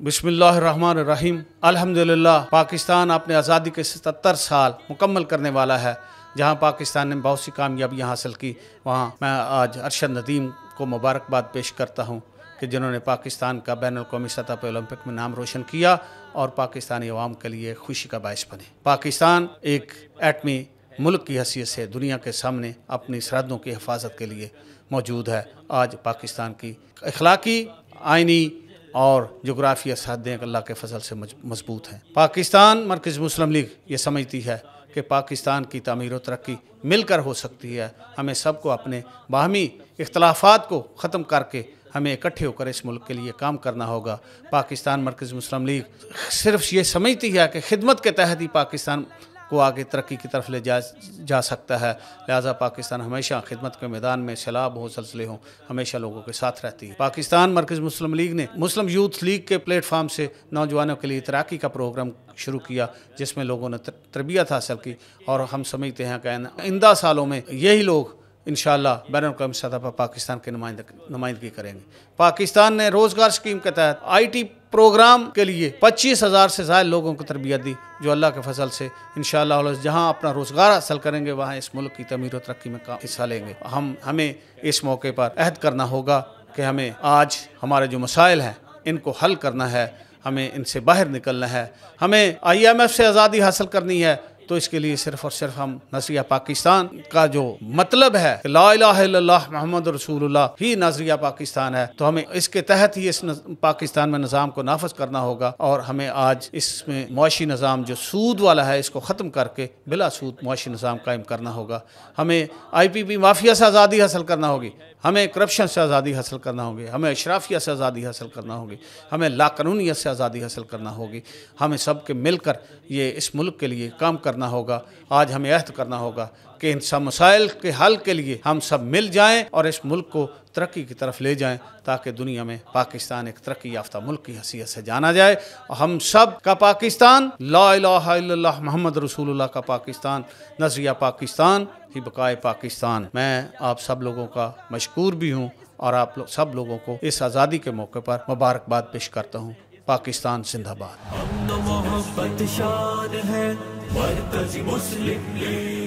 बिस्मिल्लाहिर्रहमानिर्रहीम। अल्हम्दुलिल्लाह पाकिस्तान अपने आज़ादी के 77 साल मुकम्मल करने वाला है। जहाँ पाकिस्तान ने बहुत सी कामयाबियाँ हासिल की, वहाँ मैं आज अरशद नदीम को मुबारकबाद पेश करता हूँ कि जिन्होंने पाकिस्तान का बैनुल-अक़वामी सतह पर ओलंपिक में नाम रोशन किया और पाकिस्तानी अवाम के लिए खुशी का बायस बने। पाकिस्तान एक एटमी मुल्क की हैसियत से दुनिया के सामने अपनी सरहदों की हिफाजत के लिए मौजूद है। आज पाकिस्तान की अखलाकी, आइनी और जोग्राफिया सरहदें अल्लाह के फजल से मजबूत हैं। पाकिस्तान मरकज़ी मुस्लिम लीग ये समझती है कि पाकिस्तान की तामीर और तरक्की मिलकर हो सकती है। हमें सबको अपने बाहमी इख्तलाफात को ख़त्म करके हमें इकट्ठे होकर इस मुल्क के लिए काम करना होगा। पाकिस्तान मरकज़ी मुस्लिम लीग सिर्फ ये समझती है कि खिदमत के तहत ही पाकिस्तान को आगे तरक्की की तरफ ले जा सकता है। लिहाजा पाकिस्तान हमेशा खिदमत के मैदान में सैलाब हो, ज़लज़ले हों, हमेशा लोगों के साथ रहती है। पाकिस्तान मरकज़ी मुस्लिम लीग ने मुस्लिम यूथ लीग के प्लेटफार्म से नौजवानों के लिए तैराकी का प्रोग्राम शुरू किया, जिसमें लोगों ने तरबियत हासिल की और हम समझते हैं कि आइंदा सालों में यही लोग इंशाअल्लाह बैनुल-अक़वामी सतह पर पाकिस्तान की नुमाइंदगी करेंगे। पाकिस्तान ने रोज़गार स्कीम के तहत IT प्रोग्राम के लिए 25,000 से ज़्यादा लोगों को तरबियत दी, जो अल्लाह के फजल से इंशाअल्लाह जहाँ अपना रोज़गार हासिल करेंगे वहाँ इस मुल्क की तमीर और तरक्की में हिस्सा लेंगे। हमें इस मौके पर अहद करना होगा कि हमें आज हमारे जो मसाइल हैं इनको हल करना है, हमें इनसे बाहर निकलना है। हमें IMF से आज़ादी हासिल करनी है, तो इसके लिए सिर्फ़ और सिर्फ हम नज़रिया पाकिस्तान का जो मतलब है कि ला इलाहा इल्लल्लाह मुहम्मद रसूलुल्लाह ही नज़रिया पाकिस्तान है, तो हमें इसके तहत ही इस पाकिस्तान में निज़ाम को नाफज करना होगा। और हमें आज इसमें मुआशी निज़ाम जो सूद वाला है इसको ख़त्म करके बिला सूद मुआशी निज़ाम कायम करना होगा। हमें IPP माफिया से आज़ादी हासिल करना होगी, हमें करप्शन से आज़ादी हासिल करना होगी, हमें अशराफिया से आज़ादी हासिल करना होगी, हमें लाकानूनियत से आज़ादी हासिल करना होगी। हमें सब के मिलकर ये इस मुल्क के लिए काम करना होगा। आज हमें अहद करना होगा कि इन सब मसाइल के हल के लिए हम सब मिल जाएं और इस मुल्क को तरक्की की तरफ ले जाएं, ताकि दुनिया में पाकिस्तान एक तरक्की याफ्ता मुल्क की हैसियत से जाना जाए। हम सब का पाकिस्तान, ला इलाहा इल्लल्लाह मुहम्मद रसूलुल्लाह का पाकिस्तान, नज़रिया पाकिस्तान ही बकाए पाकिस्तान। मैं आप सब लोगों का मशकूर भी हूँ और आप सब लोगों को इस आज़ादी के मौके पर मुबारकबाद पेश करता हूँ। पाकिस्तान जिंदाबाद। मोहब्बत शान है मरकज़ी मुस्लिम लीग।